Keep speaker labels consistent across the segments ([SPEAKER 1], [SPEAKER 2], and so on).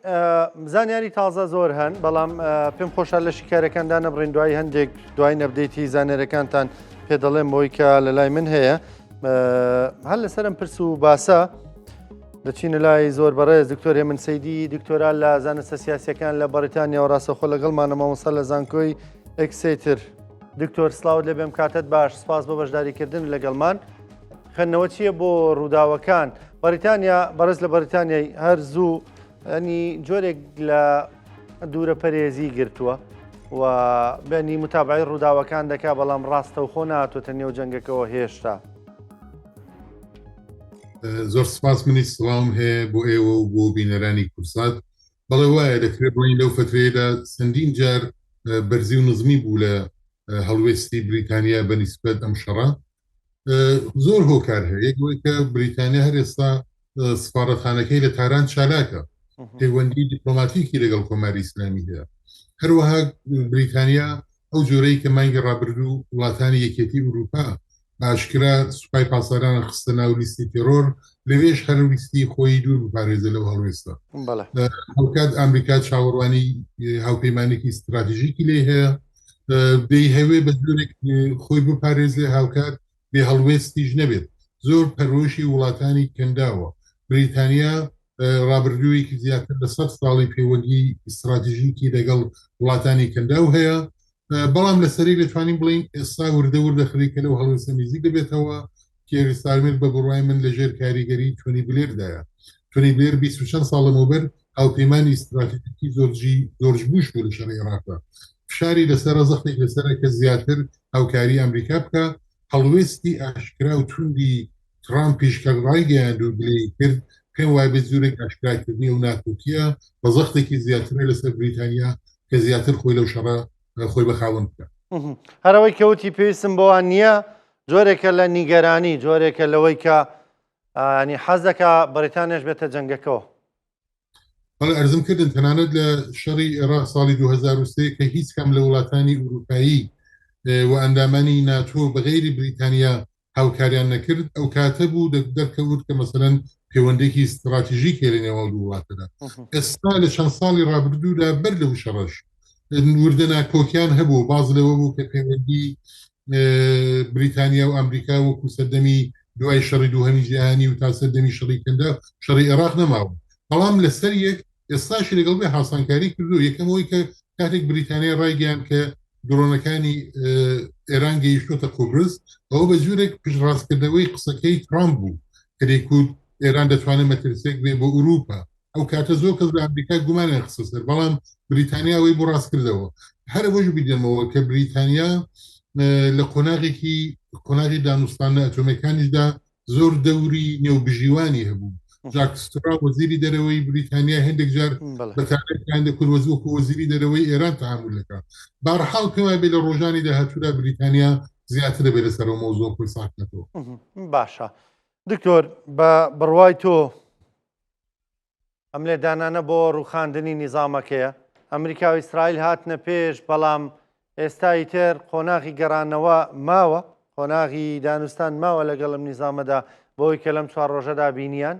[SPEAKER 1] زانیاری تازە زۆر هەن بەڵام پێم خۆشە لە شیکارەکاندا نەبڕین دوای هەندێک دوای نەبدەیتی زانێرەکانتان پێ دەڵێم بۆی کە لە لای من هەیە هەر لەسەرم پرس و باسە دەچینە لای زۆر بەڕێز دکتۆر هێمن سەیدی دکتۆرا لە زانستە سیاسیەکان لە بەریتانیا و ڕاستەخۆ لەگەڵمانە مامۆستا لە زانکۆی ئەکسێتر دکتۆر سلااوت لێ بێم کاتت باش سپاس بۆ بەشداریکردن لەگەڵمان خەنەوە چییە بۆ ڕووداوەکان بەریتانیا بەڕێز لە بەریتانیای هەر زوو ئەنی جۆرێک لە دوورە پەرێزی گرتووە و بەنی متابعی ڕووداوەکان دەکا بەڵام ڕاستە و خۆ ناتوێتە نێو جەنگەکەەوە هێشتا
[SPEAKER 2] زۆر سپاس منی سڵام هەیە بۆ ئێوە و بۆ بینەرانی کورسات بەڵێ وایە دەکرێت بڵین لەو فترەیەدا چەندین جار بەرزی و نزمی بوو لە هەڵوێستی بریتانیا بەنسبەت ئەم شەڕە زۆر هۆکار هەیە یەکەوەی کە بریتانیا هەر ئێستا سفارەتخانەکەی لە تاران چالاکە پەیوەندی دیپلۆماتیکی لەگەڵ کۆماری ئیسلامی هەیە هەروەها بریتانیا ئەو جۆرەی کە مانگی ڕابردوو وڵاتانی یەکێتی ئوروپا باشکرا سوپای پاسەرانە خستە ناو لیستی تێرۆر لەوێش هەر ویستی خۆی دوور بپارێزە لەو هەڵوێستە هەڵکات ئەمریکا چاوەڕوانی هاوپەیمانێکی استراتیژیکی لێ هەیە دەی هەوێ بە جۆرێک خۆی بپارێز لێ هاوکات بێ هەڵوێستیش نەبێت زۆر پەرۆشی وڵاتانی کەنداوە بریتانیا ڕابردوویەکی زیاتر لە 100 ساڵی پەیوەندی استراتیژیکی لەگەڵ وڵاتانی کەنداو هەیە بەڵام لەسەری دەتوانین بڵین ئێستا وردە وردە خەریکە لەو هەڵوێستە نزیک دەبێتەوە کێریستارمێت بە بڕوای من لەژێر کاریگەری تۆنی بلێردایە تۆنی بلێر 20 چەند ساڵ لەمەوبەر هاوپەیمانی استراتیژیکی جۆرج بوش بوو لە شەڕی عێراقدا فشاری لەسەر زەخمێک لەسەرە کە زیاتر هاوکاری ئەمریکا بکە هەڵوێستی ئاشکرا و توندی ترامپ پیشکە ڕایگەیاند و گلەی کرد پێم وای بە زۆرێک ئاشکراکردنی و ناتوکیە بە زەختێکی زیاترە لەسەر بریتانیا کە زیاتر خۆی لەو شەڕە خۆی بەخاوەن بکە
[SPEAKER 1] هەرەوەی کەوتی پێویستم بۆوان نییە جۆرێکە لە نیگەرانی جۆرێکە لەوەی کە ینی حەزەکە بەریتانیاش بێتە جەنگەکەەوە
[SPEAKER 2] بەڵێ ئەرزم کردن تەنانەت لە شەڕی عێراق ساڵی 2023 کە هیچ کەم لە وڵاتانی ئوروپایی و ئەندامانی ناتۆ بەغیری بریتانیا هاوکاریان نەکرد ئەو کاتە بوو دەرکەوت کە مەسەلەن پەیوەندێکی استراتیژیکێ لە نێوان دوو وڵاتەدا ئێستا لە چەند ساڵی ڕابردوودا بەر لەو شەڕەش وردە ناکۆکیان هەبوو باز لەوە بوو کە پەیوەندی بریتانیا و ئەمریکا وەکو سەردەمی دوای شەڕی دووهەمی جیهانی و تا سەردەمی شەڕی کەندا شەڕی عێراق نەماوە بەڵام لەسەر یەک ئێستاشی لەگەڵ بێ هاسانکاری کردو یەکەمەوەی کە کاتێک بریتانیا ڕایگەیان کە درۆنەکانی ئێران گەیشتۆتە قوبرس ئەوە بە جوورێک پشتڕاستکردنەوەی قسەکەی ترامپ بوو کە دەیکوت ئێران دەتوانێت مەترسێک بێ بۆ ئوروپا ئەو کاتە زۆر کەس لە ئەمریکا گومانیان خستە سەر بەڵام بریتانیا ئەوەی بۆ ڕاست کردەوە هەر بۆش بیدەمەوە کە بریتانیا لە قۆناغی دانوستانە ئەتۆمەکانیشدا زۆر دەوری نێوبژیوانی هەبوو ژاکسترا وەزیری دەرەوەی بریتانیا هەندێک جار بەکارەکان دەکرد وەکو وەزیری دەرەوەی ئێران تەعامل دەکا بەهەرحاڵ پێم وایە بێ لە ڕۆژانی داهاتوودا بریتانیا زیاتر دەبێت لەسەرەوە مەوزوع خۆی ساکەتەوە
[SPEAKER 1] باشە دکتۆر بە بڕوای تۆ ئەم لێدانانە بۆ ڕووخاندنی نیزامەکەیە ئەمریکا و ئیسرائیل هاتنە پێش بەڵام ئێستای تر قۆناغی گەڕانەوە ماوە قۆناغی دانوستان ماوە لەگەڵم نیزامەدا بۆی کە لەم 4 ڕۆژەدا بینیان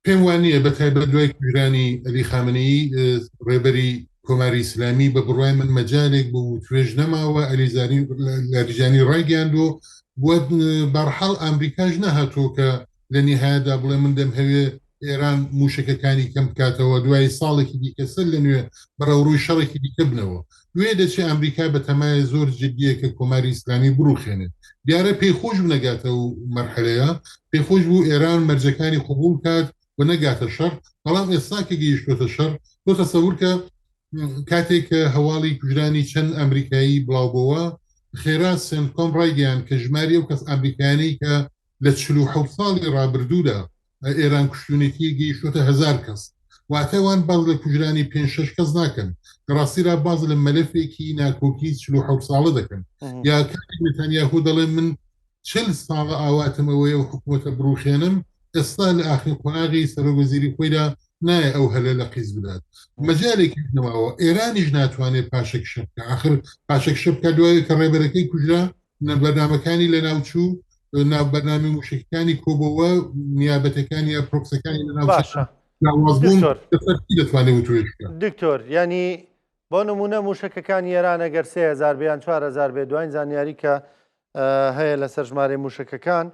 [SPEAKER 2] پێم وانە بە تایبەت دوای کوژرانی ئەلی خامنەیی ڕێبەری کۆماری ئیسلامی بە بڕوای من مەجالێک بوو توێژ نەماوە ئەلیزانی ڕایگەیاندۆ بووە بەرحاڵ ئەمریکاش نەهاتۆ کە لە نهایەدا بڵێ من دەم هەوێ ئێران موشەکەەکانی کەم بکاتەوە دوای ساڵێکی دیکە سەر لە نوێ بەڕەوڕووی شەڕێکی دیکە بنەوە دوێ دەچێت ئەمریکا بە تەمایە زۆر جددیە کە کۆماری ئیسلامی بڕوخێنێت دیارە پێیخۆش نەگاتە و مەرحەلەیە پێیخۆش بوو ئێران مەرجەکانی قبول کات و نەگاتە شەڕ بەڵام ئێستا کە گەیشتۆتە شەڕ تۆ تەسەور کە کاتێک کە هەواڵی کوژرانی چەند ئەمریکایی بڵاوبەوە خێرا سنتکۆم ڕایگەیان کە ژماری ئەو کەس ئەمریکانەی کە لە 47 ساڵی ڕابردوودا ئێران کوشتونێتی گەیشتۆتە 1000 کەس واتەوان باز لە کوژرانی 5-6 کەس ناکەن ڕاستیرا باز لە مەلەفێکی ناکۆکی 47 ساڵە دەکەن یا کاتی نێتانیاهو دەڵێ من 40 ساڵە ئاواتمەوەی و حکوومەتە بڕوخێنم ئێستا لە ئاخر قۆناغی سەرۆگوەزیری خۆیدا نایە ئەو هەلە لە قیز بدات مەجالێکی نەماوە ئێرانیش ناتوانێت پاشەک شەبکە آخر پاشەک شەبکە دوای کە ڕێبەرەکەی کوژرا بەرنامەکانی لە ناوچوو ناو بەرنامی موشکەکانی کۆبەوە نیابەتەکانی یا پرۆکسەکانی لە ناو لاوازبوون
[SPEAKER 1] دکتۆر
[SPEAKER 2] دەسەرکی دەتوانێت وتوێتکە
[SPEAKER 1] دکتۆر ینی بۆ نمونە موشەکەکانی ئێران ئەگەر 3000 بیان 4000 بێ دوای زانیاری کە هەیە لەسەر ژمارە موشەکەکان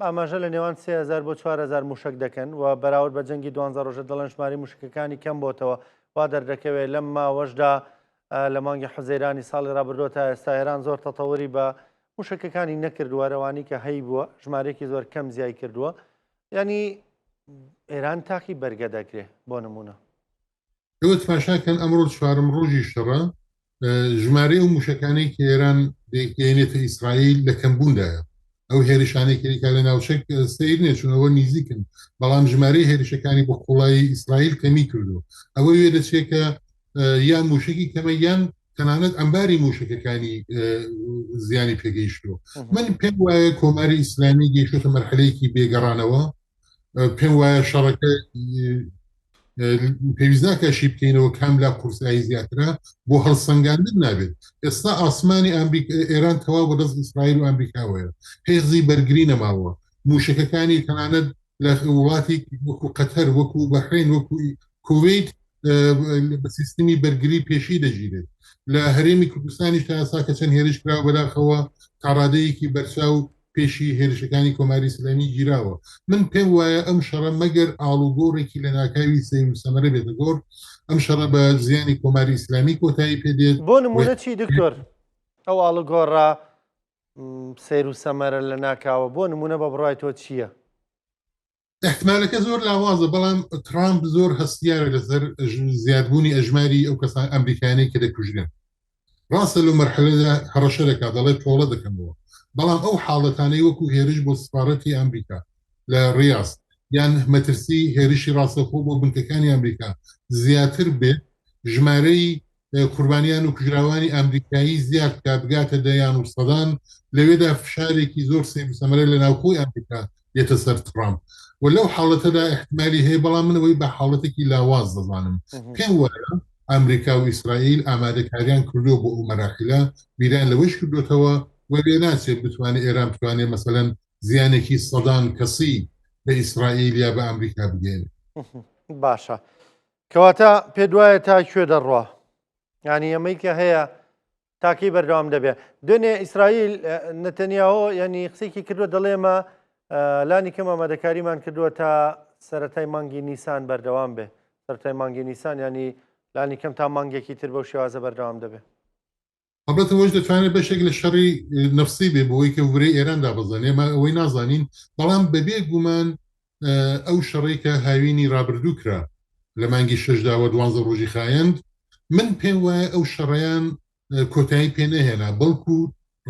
[SPEAKER 1] ئاماژە لە نێوان 3000 بۆ 4000 موشک دەکەن و بەراورد بە جەنگی 12 ڕۆژە دەڵێن ژماری موشکەکانی کەم بۆتەوە وا دەردەکەوێت لەم ماوەشدا لە مانگی حوزەیرانی ساڵی ڕابردووە تا ئێستا ئێران زۆر تەتەوەری بە موشکەکانی نەکردووە رەوانی کە هەی بووە ژمارێکی زۆر کەم زیای کردووە ینی ئێران تاقی بەرگە دەکرێت بۆ نمونە
[SPEAKER 2] ئەوە پاشاکەن ئەمڕۆ چوارم ڕۆژی شەڕە ژمارە و موشەکانی کە ئێران دێنێتە ئیسرائیل لە کەمبووندایە ئەو هێرشانێکێکا لە ناوچەک سیر نێچونەوە نزیکن بەڵام ژمارەی هێرشەکانی بۆ قوڵایی ئیسرائیل کەمی کردو ئەوە وێ دەچێت کە یان موشکی کەمە یان تەنانەت ئەمباری موشکەکانی زیانی پێگەیشتوە من پێم وایە کۆماری ئیسلامی گەیشتە مەرحلەیەکی بێگەڕانەوە پێم وایە شەڕەکە پێویست ناکەشی بکەینەوە کام لا قورسایی زیاترە بۆ هەڵسەنگاندن نابێت ئێستا ئاسمانی ئێران تەواو بەدەست ئیسرائیل و ئەمریکاوەیە هێزی بەرگری نەماوە موشکەکانی تەنانەت لە وڵاتی وەکو قەتەر وەکو بەحرین وەکو کوێیت بە سیستمی بەرگری پێشی دەگیرێت لە هەرێمی کوردستانی تا ئێستا کە چەند هێرش کراوە بەداخەوە تاڕادەیەکی بەرچاو پێشی هێرشەکانی کۆماری ئیسلامی گیراوە من پێم وایە ئەم شەڕە مەگەر ئاڵوگۆڕێکی لە ناکاوی سەمەرە بێتە گۆڕ ئەم شەڕە بە زیانی کۆماری ئیسلامی کۆتایی پێدێت
[SPEAKER 1] بۆ نمونە چی دکتۆر ئەو ئاڵوگۆڕە سیر و سەمەرە لە ناکاوە بۆ نمونە بە بڕای تۆ چییە؟
[SPEAKER 2] احتمالەکە زۆر لاوازە بەڵام ترامپ زۆر هەستیارە لەسەر زیادبوونی ئەژماری ئەو کەسان ئەمریکانەی کە دەکوژرێن ڕاستە لە مەرحلەدا هەڕەشە دەکات دەڵێ تۆڵە دەکەمەوە بەڵام ئەو حاڵەتانەی وەکو هێرش بۆ سفارەتی ئەمریکا لە ڕاست یان مەترسی هێرشی ڕاستەخۆ بۆ بنکەکانی ئەمریکا زیاتر بێت ژمارەی قوربانیان و کوژراوانی ئەمریکایی زیاد کا بگاتە دەیان و سەدان لەوێدا فشارێکی زۆر سەمەرە لە ناوخۆی ئەمریکا یێتە سەر ترامپ و لەو حاڵەتەدا احتمالی هەیە بەڵام منەوەی بە حاڵەتێکی لاواز دەزانم پێم وایە ئەمریکا و ئیسرائیل ئامادەکاریان کردو بۆ ئەو مەراحلە بیران لەوەش کردوتەوە وەێ ناچێت بتوانێت ئێران بتوانێت مەسەلەن زیانێکی سەدان کەسی بە ئیسرائیل یا بە ئەمریکا بگێنێت
[SPEAKER 1] باشە کەواتە پێ دوایە تا کوێ دەڕوا ینی ئەمەی کە هەیە تاکی بەردەوام دەبێت دوێنێ ئیسرائیل نەتەنیاهۆ ینی قسێکی کردووە دەڵێمە لانی کەم ئامادەکاریمان کردووە تا سەرەتای مانگی نیسان بەردەوام بێ سەرەتای مانگی نیسان ینی لانی کەم تا مانگێکی تر بەو شێوازە بەردەوام دەبێت
[SPEAKER 2] هەبەتە وەش دەتوانێت بەشێک لە شەڕی نەفسی بێ بۆی کە وورەی ئێراندا بزانێ ما ئەوەی نازانین بەڵام بەبێ گومان ئەو شەڕی کە هاوینی ڕابردوو کرا لە مانگی شەشداوە 12 ڕۆژی خایەند من پێم وایە ئەو شەڕیان کۆتایی پێ نەهێنا بەڵکو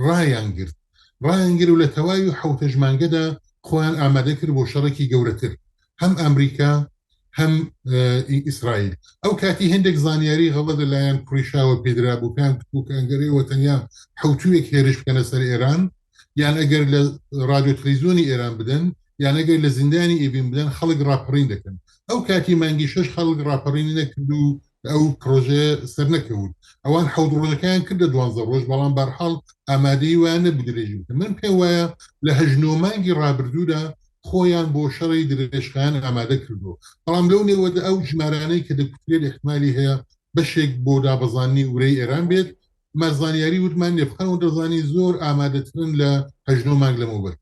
[SPEAKER 2] ڕایانگرت و لە تەواوی حوتە ژمانگەدا خۆیان ئامادە کرد بۆ شەڕێکی گەورەتر هەم ئەمریکا هەم ئیسرائیل ئەو کاتی هەندێک زانیاری غەڵەت لەلایەن کوڕیشاوە پێدرا بووکان بووکانگەرەوە تەنیا حوتوویەک هێرش بکەنە سەر ئێران یان ئەگەر لە رادیۆ تەلەڤیزیۆنی ئێران بدەن یان ئەگەر لە زیندانی ئێبین بدەن خەڵک ڕاپەڕین دەکەن ئەو کاتی مانگی شەش خەڵک ڕاپەڕینی نەکرد و ئەو پرۆژێ سەر نەکەوت ئەوان حەوت ڕۆژەکان کردە 12 ڕۆژ بەڵام بەرحاڵ ئامادەی وایە نەبدرێژی من پێم وایە لە هەژنۆ مانگی ڕابردوودا خۆیان بۆ شەڕی درێژخایان ئامادە کردو بەڵام لەو نێوەدا ئەو ژمارانەی کە دەکوترێت احتمالی هەیە بەشێک بۆ دابەزانی وورەی ئێران بێت مەزانیاری وتمان نێفخان و دەزانی زۆر ئامادەترن لە هەژنۆ مانگ لەمەوبەر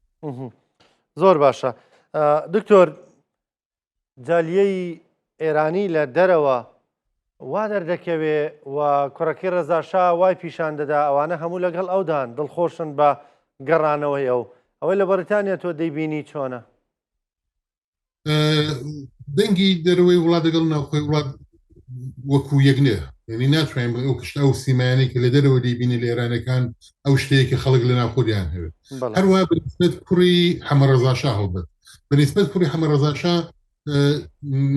[SPEAKER 1] زۆر باشە دکتۆر جالیەی ئێرانی لە دەرەوە وا دەردەکەوێ و کوڕەکەی ڕەزاشا وای پیشان دەدا ئەوانە هەموو لەگەڵ ئەودان دڵخۆشن بە گەڕانەوەی ئەوەی لە بەریتانیا تۆ دەیبینی چۆنە
[SPEAKER 2] دەنگی دەروەوەی وڵات دەگەڵ ناوخۆی وڵات وەکو یەکنێ یعنی ناتوانین ئەو کشتە ئەو سیمانێکی لە دەرەوە دەیبینی لە ئێرانەکان ئەو شتەیەکی خەڵک لە ناوخۆیان هەوێت هەروە بەنسبەت کوڕی حەمەڕەزاشا هەڵبەت بەنسبەت کوڕی حەمەڕەزاشا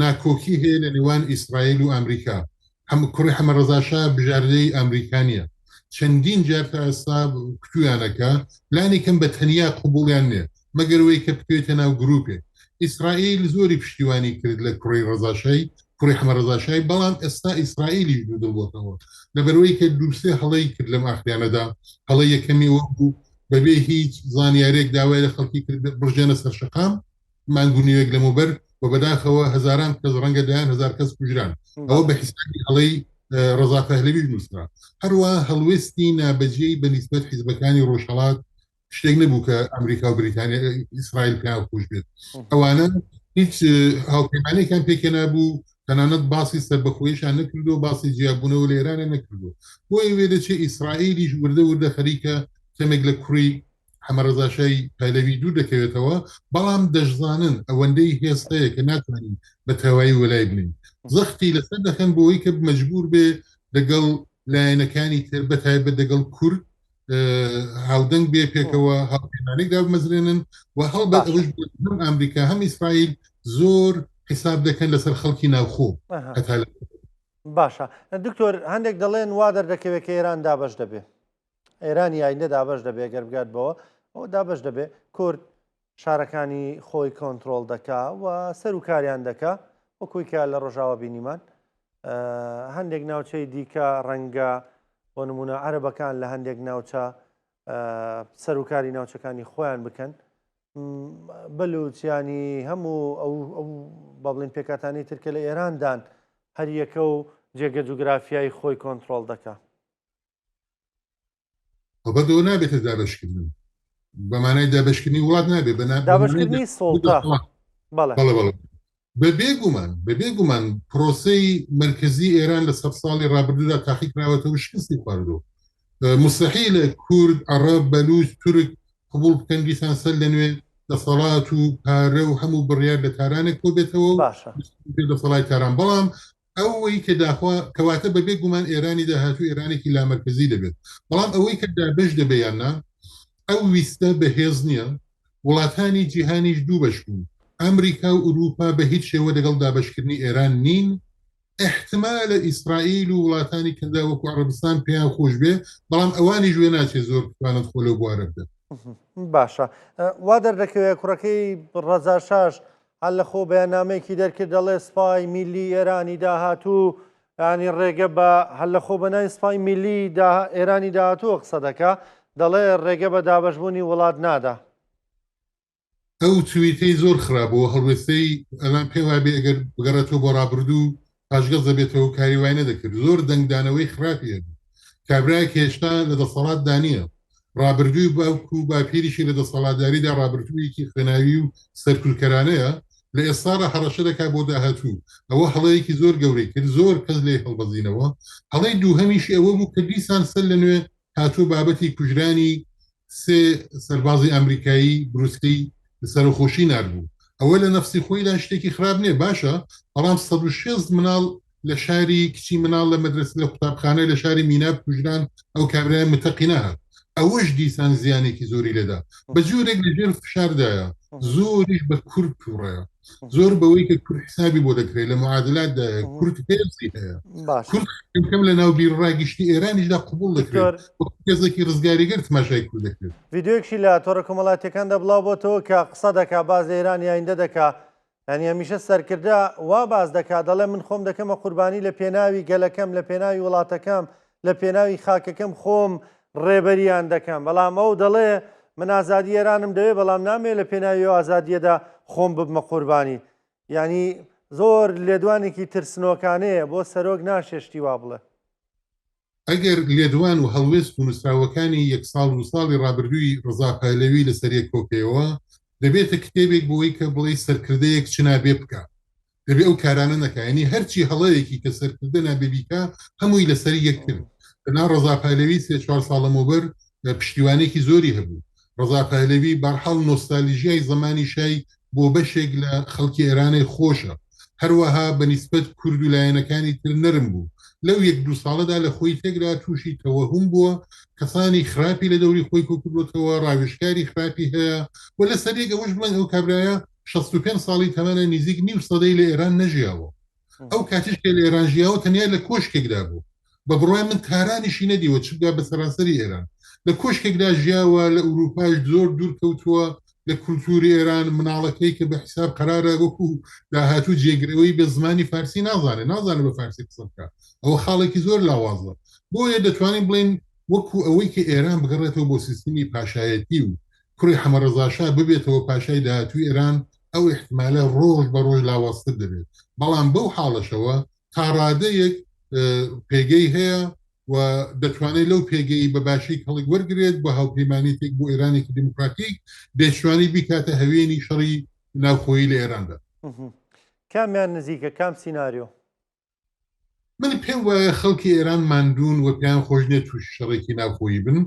[SPEAKER 2] ناکۆکی هەیە لە نێوان ئیسرائیل و ئەمریکا کوڕی حەمەڕەزاشا بژاردەی ئەمریکانیە چەندین جار تا ئێستا کتویانەکە لانی کەم بە تەنیا قوبوڵیان نییە مەگەرەوەی کە بکوێتە ناو گروپێک ئیسرائیل زۆری پشتیوانی کرد لە کوڕی ڕەزاشای کوڕی حەمەڕەزاشای بەڵام ئێستا ئیسرائیلی دڵبۆتەوە لەبەرەوەی کە دووسێ هەڵەی کرد لەم ئاخریانەدا هەڵە یەکەمی وە بوو بەبێ هیچ زانیارێک داوای لە خەڵکی کرد بڕژێنە سەر شەقام مانگونیوێک لەمەوبەر و بەداخەوە هەزاران کەس ڕەنگە دایان هەزار کەس کوژران ئەوە بە حیسابی هەڵەی ڕەزا پەهلەوی نووسرا هەروە هەڵوێستی نابەجێی بە نیسبەت حیزبەکانی ڕۆژهەڵات شتێک نەبوو کە ئەمریکا و بریتانیا ئیسرائیل پێیان خۆش بێت ئەوانە هیچ هاوپەیمانێکیان پێکە نبوو تەنانەت باسی سەربەخۆییشان نەکردو باسی جیاببوونەوە لە ئێرانە نەکردو بۆی وێ دەچێ ئیسرائیلیش وردە وردە خەریکە کەمێک لە کوڕی حەمەڕەزاشای پەهلەوی دوور دەکەوێتەوە بەڵام دەشزانن ئەوەندەی هێستەیە کە ناتوانین بە تەواوی وەلای بنین زەختی لەسەر دەکەن بۆەوەی کە مەجبور بێ لەگەڵ لایەنەکانی تر بەتایبەت لەگەڵ کورد هاودەنگ بێ پێکەوە هاوپەیمانێکدا بمەزرێنن و هەڵبەت ئەوش هەم ئەمریکا هەم ئیسرائیل زۆر حساب دەکەن لەسەر خەڵکی ناوخۆ
[SPEAKER 1] باشە دکتۆر هەندێک دەڵێن وا دەردەکەوێت کە ئێران دابش دەبێ ئێرانی ئایندە دابش دەبێ گەر بگات بەوە ئەو دابش دەبێ کورد شارەکانی خۆی کۆنتترۆل دەکا و سەر و کاریان دەکا وەکویکە لە ڕۆژاوە بینیمان هەندێک ناوچەی دیکە ڕەنگە بۆ نمونە عەرەبەکان لە هەندێک ناوچە سەر و کاری ناوچەکانی خۆیان بکەن بەلوچیانی هەموو ئەو بەڵین پێکاتانی ترکە لە ئێراندان هەر یەکە و جێگە جوگرافیایی خۆی کۆنتترۆل دەکا
[SPEAKER 2] بەدەوە نابێتە دابشکردن بەمانای دابشکردنی وڵات نابێت
[SPEAKER 1] دابشکردنی سڵتە
[SPEAKER 2] بەبێگومان پرۆسەی مرکزی ئێران لە سەد ساڵی ڕابردوودا تاقیکراوەتەوە شکستی خواردەوە مستحیلە کورد عەرەب بەلوچ تورک قبول بکەن دیسان سەر لەنوێ دەسەڵات و پارە و هەموو بڕیار لە تارانێک کۆ بێتەوە دەسەڵای تاران بەڵام ئەوەی کە داخوا کەواتە بەبێ گومان ئێرانی داهاتوو ئێرانێکی لامەرکزی دەبێت بەڵام ئەوەی کە دابش دەبیاننا ئەو ویستە بەهێز نییە وڵاتانی جیهانیش دوو بەش بوون ئەمریکا و ئوروپا بە هیچ شێوە لەگەڵ دابشکردنی ئێران نین احتمالە ئیسرائیل و وڵاتانی کەندا وەکو عەرەبستان پێیان خۆش بێ بەڵام ئەوانی ژوێ ناچێت زۆر توانێت خۆ لەو بوارە بدەن
[SPEAKER 1] باشە وا دەردەکەوێت کوڕەکەی ڕەزا شاش هەر لە خۆ بەیاننامەیەکی دەرکرد دەڵێ سپای میلی ئێرانی داهاتوو ینی ڕێگە بە هەر لە خۆ بەنای سپای میلی ئێرانی داهاتووە قسە دەکا دەڵێ ڕێگە بە دابشبوونی وڵات نادا
[SPEAKER 2] ئەو تویتەی زۆر خراپەوە هەڵوێستەی ئەلان پێم وابێ ئەگەر بگەڕێتەوە بۆ ڕابردوو پاشگەز دەبێتەوە کاری وای نەدەکرد زۆر دەنگدانەوەی خراپی هەبوو کابراایەک هێشتا لە دەسەڵات دانیە ڕابردووی باوکو و باپیریشی لە دەسەڵاتداریدا ڕابردوویەکی خوێناوی و سەرکولکەرانەیە لە ئێستاڕە هەڕەشە دەکا بۆ داهاتوو ئەوە هەڵەیەکی زۆر گەورەی کرد زۆر کەس لێ هەڵبەزینەوە هەڵەی دووهەمیشی ئەوە بوو کە دیسان سەر لەنوێ هاتوو بابەتی کوژرانی سێ سەربازی ئەمریکایی بروسکەی سەرخۆشی نردبوو ئەوە لە نەفسی خۆیدا شتێکی خراپ نییە باشە بەڵام 160 مناڵ لە شاری کچی مناڵ لە مەدرسە لە قوتابخانە لە شاری میناب کوژران ئەو کابرای متەقی نەهات ئەوەش دیسان زیانێکی زۆری لەدا بە جۆرێک لەژێر فشاردایە زۆریش بە کورد تووڕەیە زۆر بەوەی کە کورد حسابی بۆ دەکرێت لە معادلاتدایە کورد هێزی هەیە کورد لە ناو بیرڕاگشتی ئێرانیشدا قبول دەکرێت کەسێکی ڕزگاریگەر تماشای کورد دەکرێت
[SPEAKER 1] ڤیددیۆیەکشی لە تۆڕە کۆمەڵاتیەکاندا بڵاو بۆتەوە کە قسە دەکا باز لە ئێرانی ئایندە دەکا ینی هەمیشە سەرکردا وا باز دەکات دەڵێ من خۆم دەکەمە قوربانی لە پێناوی گەلەکەم لە پێناوی وڵاتەکەم لە پێناوی خاکەکەم خۆم ڕێبەریان دەکەم بەڵام ئەو دەڵێ من ئازادی ئێرانم دەوێت بەڵام نامێت لە پێناوی ئازادیەدا خۆم ببمە قوربانی ینی زۆر لێدوانێکی ترسنۆکانەیە بۆ سەرۆک ناشێشتی وا بڵێ
[SPEAKER 2] ئەگەر لێدوان و هەڵوێست و نووسراوەکانی یەک ساڵ و ساڵی ڕابردووی ڕزا پەهلەوی لەسەر یەک کۆپێەوە دەبێتە کتێبێک بۆەوەی کە بڵێ سەرکردەیەک چ نابێ بکە دەبێت ئەو کارانە نەکە ینی هەرچی هەڵەیەکی کە سەرکردە نابێبیکە هەمووی لەسەری یەک کرد بنا ڕزا پەهلەوی 3-4 ساڵەمەوبەر پشتیوانێکی زۆری هەبوو ڕزا پەهلەوی بەرحەڵ نۆستالژیای زمانی شای بۆ بەشێک لە خەڵکی ئێرانەی خۆشە هەروەها بەنیسبەت کورد و لایەنەکانی تر نەرم بوو لەو 1-2 ساڵەدا لە خۆی تێکدا تووشی تەوەهم بووە کەسانی خراپی لە دەوری خۆی کۆکردوتەوە ڕاوێژکاری خراپی هەیە و لە سەرێک ئەوەش بڵێن ئەو کابرایە 65 ساڵی تەمەنە نزیک نیو سەدەی لە ئێران نەژیاوە ئەو کاتیش کە لە ئێران ژیاوە تەنیا لە کۆشکێکدا بوو بە بڕای من تارانیشی نەدیوە چدا بە سەرانسەری ئێران لە کۆشکێکدا ژیاوە لە ئوروپاش زۆر دوور کەوتووە لە کولتوری ئێران مناڵەکەی کە بە حساب قرارە وەکو داهاتوو جێگرەوەی بە زمانی فارسی نازانێت بە فارسی قسە بکات ئەوە خاڵێکی زۆر لاوازە بۆیە دەتوانین بڵێن وەکو ئەوەی کە ئێران بگەڕێتەوە بۆ سیستمی پاشایەتی و کوڕی حەمەڕەزاشا ببێتەوە پاشای داهاتووی ئێران ئەو احتمالە ڕۆژ بە ڕۆژ لاوەستر دەبێت بەڵام بەو حاڵەشەوە تا ڕادەیەک پێگەی هەیە و دەتوانێت لەو پێگەی بە باشی کەڵک وەرگێت بە هاوپەیمانێتێک بۆ ئێرانێکی دموکراتیک دەشوانی بیکاتە هەوێنی شەڕی ناوخۆیی لە ئێراندا
[SPEAKER 1] کامیان نزیکە کام سیناریۆ
[SPEAKER 2] من پێم وایە خەڵکی ئێران ماندوون و پێیان خۆشنێت توش شەڕێکی ناوخۆیی بن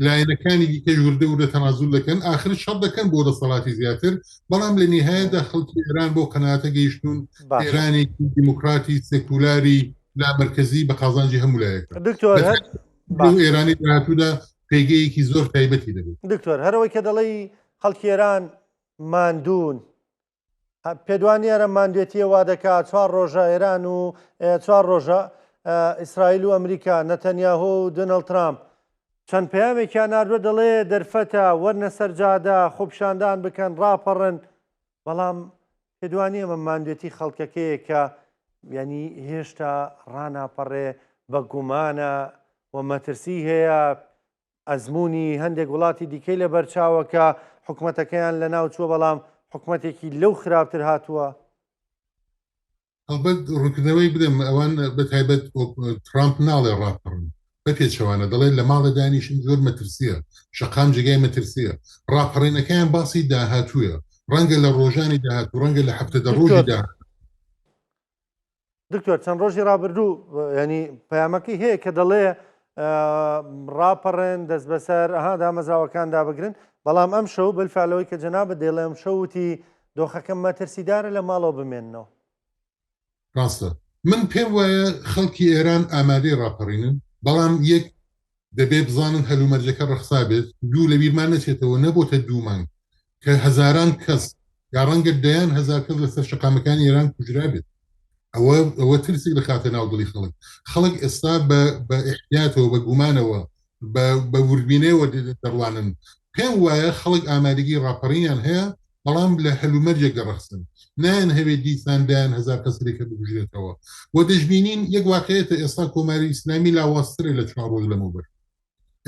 [SPEAKER 2] لایەنەکانی دیکەش وردە و تەنازول دەکەن آخر شەڕ دەکەن بۆ دەسەڵاتی زیاتر بەڵام لە نهایەتدا خەڵکی ئێران بۆ قەناعەتە گەیشتون ئێرانێکی دیموکراتی سێکولاری لا مرکزی بە قازانجی هەموو لایەکە
[SPEAKER 1] دکتۆر
[SPEAKER 2] ئێرانی داهاتوودا پێگەیەکی زۆر تایبەتی دەبێت
[SPEAKER 1] دکتۆر هەرەوەی کە دەڵی خەڵکی ئێران ماندوون پێدوانیارە ماندوێتیە وا دەکات 4 ڕۆژە ئێران و 4 ڕۆژە ئیسرائیل و ئەمریکا نەتەنیاهۆ و دۆناڵد ترامپ چەند پەیامێکیان ناردووە دەڵێ دەرفەتە وەرنە سەرجادا خۆپشاندان بکەن ڕاپەڕن بەڵام پێدوانی ئەمە ماندوێتی خەڵکەکەیە کە یعنی هێشتا ڕاناپەڕێ بە گومانە و مەترسی هەیە ئەزمموی هەندێک وڵاتی دیکەی لە بەرچاوەکە حکوومەتەکەیان لە ناو چووە بەڵام حکوومەتێکی لەو خراپتر هاتووە
[SPEAKER 2] ئەلبەت ڕوونکردنەوەی بدەم ئەوان بە تایبەت ترامپ ناڵێ ڕاپەڕن بە پێچەوانە دەڵێت لە ماڵە دانیشن زۆر مەترسیە شەقام جگای مەترسیە ڕاپەڕینەکەیان باسی داهاتوویە ڕەنگە لە ڕۆژانی داهاتوو ڕەنگە لە هەفتەدە ڕۆژی داهاتوو
[SPEAKER 1] دکتۆر چەند ڕۆژی ڕابردوو ینی پەیامەکەی هەیە کە دەڵێ ڕاپەڕێن دەست بەسەر دامەزراوەکان دابگرن بەڵام ئەم شەو بەلفالەوەی کە جەنابە دێڵێ ئەم شەوتی دۆخەکەم مەترسیدارە لە ماڵەوە بمێننەوە
[SPEAKER 2] ڕاستە من پێم وایە خەڵکی ئێران ئامادەی ڕاپەڕینن بەڵام یەک دەبێ بزانن هەلومەرجەکە ڕەخسا بێت دوو لە بیرمان نەچێتەوە نەبۆتە 2 مانگ کە هەزاران کەس یا ڕەنگە دەیان هەزار کەس لەسەر شەقامەکانی ئێران کوژرا بێت ئەوە ترسێک دەخاتە ناو دڵی خەڵک ئێستا بە احتیاتەوە بە گومانەوە بە وربینەوە دەڕوانن پێم وایە خەڵک ئامادەگی ڕاپەڕینیان هەیە بەڵام لە هەلومەرجێک دەڕخسن نان هەوێت دیساندایان هزار کەسێکە بگوژێتەوە بۆ دەژبینین یەک واقعێتە ئێستا کۆماری ئیسلامی لاوااسترە لە 4 ڕۆژ لەمەوبەر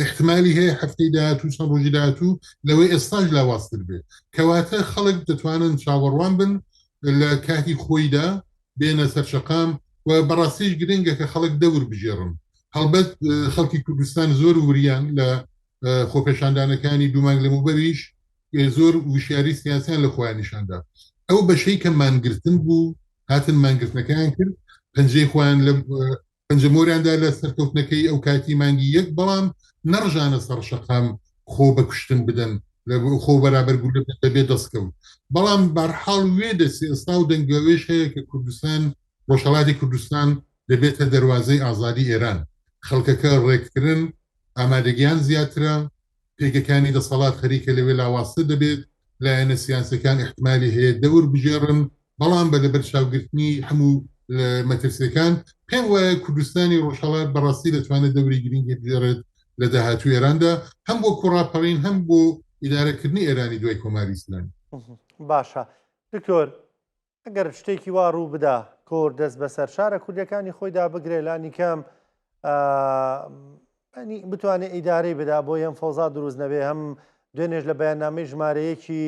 [SPEAKER 2] احتمالی هەیە هەفتەی داهاتوو چەند ڕۆژی داهاتوو لەوەی ئێستاش لاوااستر بێت کەواتە خەڵک دەتوانن چاوەڕوان بن لە کاتی خۆیدا بێنە سەر شەقام و بەڕاستیش گرنگە کە خەڵک دەور بژێڕن هەڵبەت خەڵکی کوردستان زۆر وریان لە خۆپێشاندانەکانی دوومانگ لەمەوبەریش زۆر وشیاری سیاسیان لە خۆیان نیشاندا ئەو بەشەی کە مانگرتن بوو هاتن مانگرتنەکەیان کرد پەنجەی خۆیان لە پەنجەمۆریاندا لە سەرکەوتنەکەی ئەو کاتی مانگی یەک بەڵام نەڕژانە سەر شەقام خۆ بەکوشتن بدەن لە خۆ بەرابەر گولە دەبێت دەستکەوت بەڵام بەرحاڵ وێ دەسێ ئێستا و دەنگەوێش هەیە کە کوردستان ڕۆژهەڵاتی کوردستان دەبێتە دەواازەی ئازادی ئێران خەڵکەکە ڕێککردن ئامادەگیان زیاترە پێگەکانی دەسەڵات خەریکە لەوێ لاوااستە دەبێت لایەنە سیاسەکان احتمالی هەیە دەور بژێڕن بەڵام بە لەبەر چاوگرتنی هەموو مەترسیەکان پێم وایە کوردستانی ڕۆژهەڵات بەڕاستی دەتوانێت دەوری گرنگی بژێڕێت لە داهاتوو ئێراندا هەم بۆ کوڕاپەڕین هەم بۆ ئیدارەکردنی ئێرانی دوای کۆماری ئیسلامی
[SPEAKER 1] باشە دکتۆر ئەگەر شتێکی وا ڕوو بدا کۆر دەست بەسەر شارە کوردەکانی خۆیدا بگرێ لانی کەم بتوانێت ئیدارەی بدا بۆ ئەم فەوزا دروست نەبێ هەم دوێنێژ لە بەیاننامەی ژمارەیەکی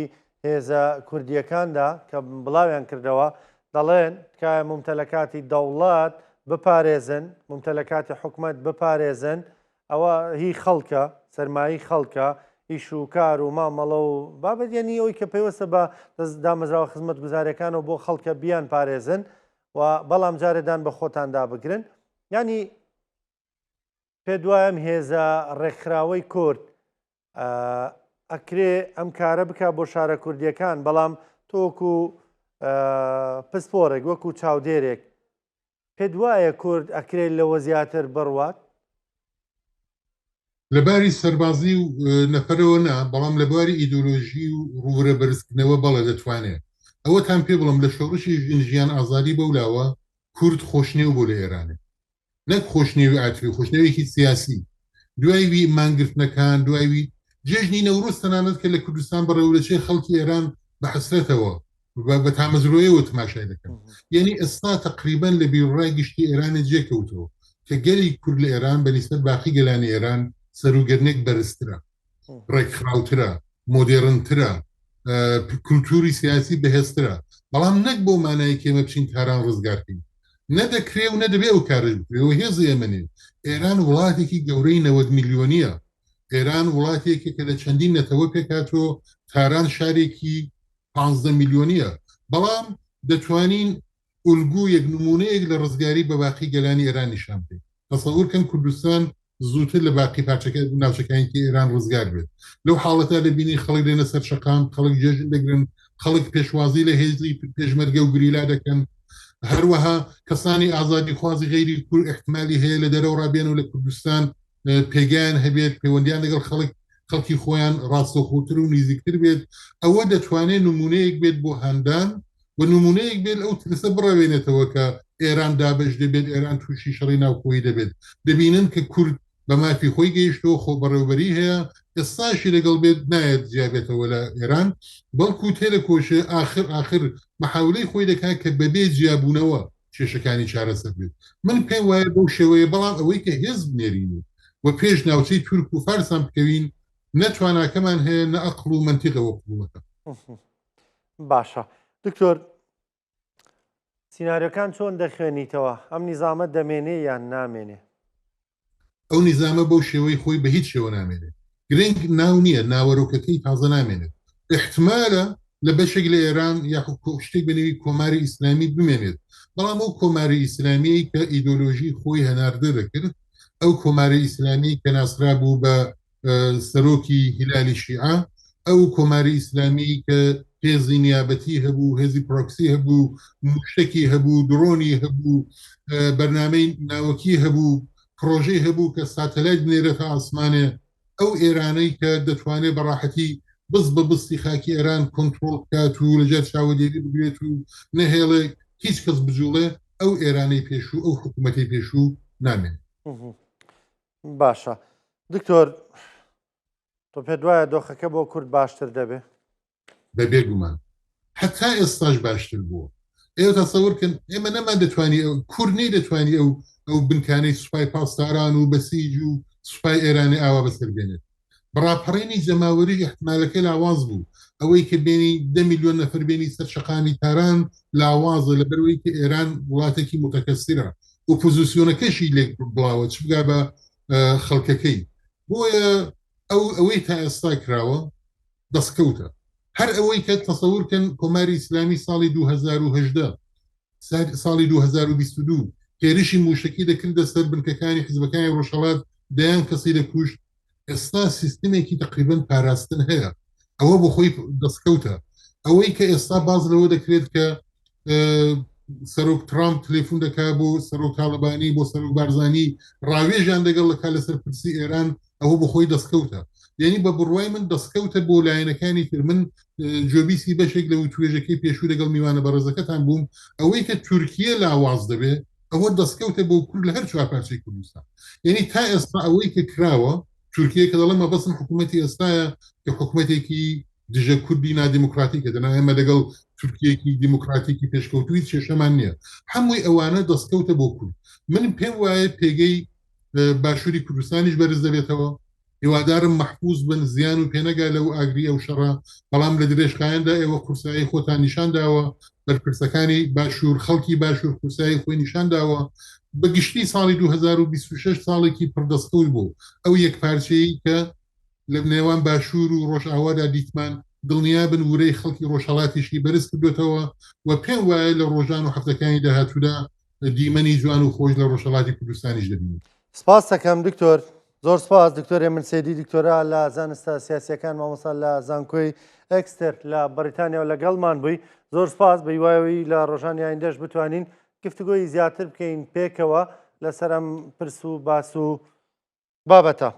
[SPEAKER 1] هێزە کوردیەکاندا کە بڵاویان کردەوە دەڵێن کە ممتەلەکاتی دەوڵات بپارێزن ممتەلەکاتی حکومەت بپارێزن ئەوە هی خەڵکە سەرمایی خەڵکە ئیش و کار و مامەڵە و بابەتێنی ئەوی کە پێوەستە بە دامەزراوە خزمەت گوزارەکانەوە بۆ خەڵکە بیان پارێزن و بەڵام جارێدان بە خۆتاندا بگرن ینی پێ دوایەم هێزە ڕێکخراوەی کورد ئەکرێ ئەم کارە بکە بۆ شارە کوردیەکان بەڵام تۆکو پسپۆرێک وەکو چاودێرێک پێ دوایە کورد ئەکرێت لەوە زیاتر بڕوات
[SPEAKER 2] لەباری سەربازی و نەفەرەوە نا بەڵام لە بواری ئیدۆلۆژی و ڕوورە بەرزکردنەوە بەڵێ دەتوانێت ئەوەتان پێ بڵم لە شۆڕشی ژیان ئازادی بەولاوە کورد خۆشنێو بۆ لە ئێرانێ نەک خۆشنێوی ئاتوی خۆشنەوەیەکی سیاسی دوایوی مانگرتنەکان دوایوی جێژنی نەوروز تەنانەت کە لە کوردستان بەڕێوەچەی خەڵکی ئێران بە حەسرەتەوە بە تامەزرۆیەوە تماشای دەکەن یعنی ئێستا تقریبان لە بیرڕای گشتی ئێرانە جێکەوتەوە کە گەلی کورد لە ئێران بە نیسبەت باقی گەلانی ئێران سەروگەرنێک بەرزترە ڕێکخراوترە مۆدێرنترە کولتوری سیاسی بەهێزترە بەڵام نەک بۆ مانایی کێمە بچین تاران ڕزگارکەین نەدەکرێ و نەدەبێ ئەو کارش بکرێەوە هێزی ئەمەنێ ئێران وڵاتێکی گەورەی 90 میلیۆنیە ئێران وڵاتێکی کە لە چەندین نەتەوە پێکاتۆ تاران شارێکی 15 میلیۆنیە بەڵام دەتوانین ئولگو یەک نمونەیەک لە ڕزگاری بە باقی گەلانی ئێران نیشان بدەین تەسەوورکەن کوردستان زووتر لە باقی پارچەکە ناوچەکانی ئێران ڕزگار بێت لەو حاڵەتا دەبینی خەڵک دێنە سەر شەقام خەڵک جێژن دەگرن خەڵک پێشوازی لە هێزی پێشمەرگە و گریلا دەکەن هەروەها کەسانی ئازادی خوازی غیری کورد احتمالی هەیە لە دەرەوە ڕابێن و لە کوردستان پێگیان هەبێت پەیوەندیان لەگەڵ خەڵکی خۆیان ڕاستەخۆتر و نزیکتر بێت ئەوە دەتوانێت نمونەیەک بێت بۆ هەندان و نمونەیەک بێت ئەو ترسە بڕەوێنێتەوە کە ئێران دابش دەبێت ئێران تووشی شەڕی ناوخۆی دەبێت دەبینن کە کورد بە مافی خۆی گەیشتەوە خۆ بەڕێوبەری هەیە ئێستاشی لەگەڵ بێت نایەت جیابێتەوە لە ئێران بەڵکو تێلە کۆشێ آخر محاولەی خۆی دەکات کە بەبێ جیابوونەوە کێشەکانی چارەسەر بێت من پێم وایە بەو شێوەیە بەڵام ئەوەی کە هێز بنێرین و پێش ناوچەی تورک و فارسان بکەوین نەتواناکەمان هەیە نە ئەقڵ و منتیقەوە قوڵەکە
[SPEAKER 1] باشە دکتۆر سیناریۆکان چۆن دەخوێنیتەوە ئەم نیزامە دەمێنێ یان نامێنێ
[SPEAKER 2] ئەو نیزامە بەو شێوەی خۆی بە هیچ شێوە نامێنێت گرنگ ناو نییە ناوەڕۆکەکەی تازە نامێنێت احتمالە لە بەشێک لە ئێران یاخ شتێک بنەوی کۆماری ئیسلامی بمێنێت بەڵام ئەو کۆماری ئیسلامی کە ئیدۆلۆژی خۆی هەناردە دەکرد ئەو کۆماری ئیسلامی کە ناسرا بوو بە سەرۆکی هیلالی شیعە ئەو کۆماری ئیسلامی کە هێزی نیابەتی هەبوو هێزی پرۆکسی هەبوو شتێکی هەبوو درۆنی هەبوو بەرنامەی ناوەکی هەبوو پرۆژەی هەبوو کە ساتەلایت بنێرێتە ئاسمانێ ئەو ئێرانەی کە دەتوانێت بەڕاحەتی بز بە بستی خاکی ئێران کۆنتترۆل بکات و لەجێر چاوەدێری بگرێت و نەهێڵێ هیچ کەس بجوڵێ ئەو ئێرانەی پێشوو ئەو حکوومەتی پێشوو نامێن
[SPEAKER 1] باشە دکتۆر تۆ پێ دوایە دۆخەکە بۆ کورد باشتر دەبێ
[SPEAKER 2] بەبێ گومان حتا ئێستاش باشتر بووە ئێوە تەسەورکن ئێمە نەمان دەتوانی کورد نەی دەتوانی ئەو بنکانەی سوپای پاسداران و بەسیج و سوپای ئێرانی ئاوا بەسەر بێنێت بەڕاپەڕێنی جەماوەری احتمالەکە لاواز بوو ئەوەی کە بینی 10 میلیۆن نەفر بینی سەر شەقامی تاران لاوازە لە بەروەی کە ئێران وڵاتێکی متەکەسیرە ئۆپۆزیسیۆنەکەشی لێ بڵاوە چ بگا بە خەڵکەکەی بۆیە ئەوەی تا ئێستا کراوە دەستکەوتە هەر ئەوەی کە تەسەورکەن کۆماری ئیسلامی ساڵی 2010 ساڵی 2022 هێرشی موشکی دەکردە سەر بنکەکانی حیزبەکانی ڕۆژهەڵات دەیان کەسی دەکوشت ئێستا سیستمێکی تقریبا پاراستن هەیە ئەوە بۆ خۆی دەستکەوتە ئەوەی کە ئێستا باز لەوە دەکرێت کە سەرۆک ترامپ تەلێفۆن دەکا بۆ سەرۆک تاڵبانی بۆ سەرۆک بارزانی ڕاوێژیان دەگەڵ لە لەسەر پرسی ئێران ئەوە بۆ خۆی دەستکەوتە یعنی بە بڕوای من دەستکەوتە بۆ لایەنەکانی تر من جۆبیسی بەشێک لە توێژەکەی پێشوو لەگەڵ میوانە بەڕێزەکەتان بووم ئەوەی کە تورکیە لاواز دەبێت ئەوە دەستکەوتە بۆ کورد لە هەر چوارپارچەی کوردستان یعنی تا ئێستا ئەوەی کە کراوە تورکیە کە دەڵێمە بەسم حکوومەتی ئێستاە کە حکوومەتێکی دژە کوردی نادیموکراتیکە دەنا ئێمە لەگەڵ تورکیەکی دیموکراتیکی پێشکەوتوی چێشەمان نییە هەمووی ئەوانە دەستکەوتە بۆ کورد من پێم وایە پێگەی باشووری کوردستانیش بەرز دەبێتەوە هیوادارم محفوظ بن زیان و پێنەگا لەو ئاگری ئەو شەڕە بەڵام لە درێژخایەندا ئێوە کورسایی خۆتان نیشانداوە بەرپرسەکانی باشوور خەڵکی باشوور کورسایی خۆی نیشانداوە بەگشتی ساڵی 2026 ساڵێکی پردەستکەوت بوو ئەو یەک پارچەیە کە لە نێوان باشوور و ڕۆژئاوادا دیتمان دڵنیا بن ورەی خەڵکی ڕۆژهەڵاتیشی بەرز کردوێتەوە و پێم وایە لە ڕۆژان و هەفتەکانی داهاتوودا دیمەنی جوان و خۆش لە ڕۆژهەڵاتی کوردستانیش دەبینێت
[SPEAKER 1] سپاس دەکەم دکتۆر زۆر سپاس دکتۆرێ من سێدی دکتۆرا لە زانستە سیاسیەکان مامۆستا لە زانکۆی ئەکستەر لە بەریتانیا و لەگەڵمان بووی زۆر سپاس بە هیوایەوەی لە ڕۆژانی ئایندەش بتوانین گفتگۆی زیاتر بکەین پێکەوە لەسەر ئەم پرس و باس و بابەتە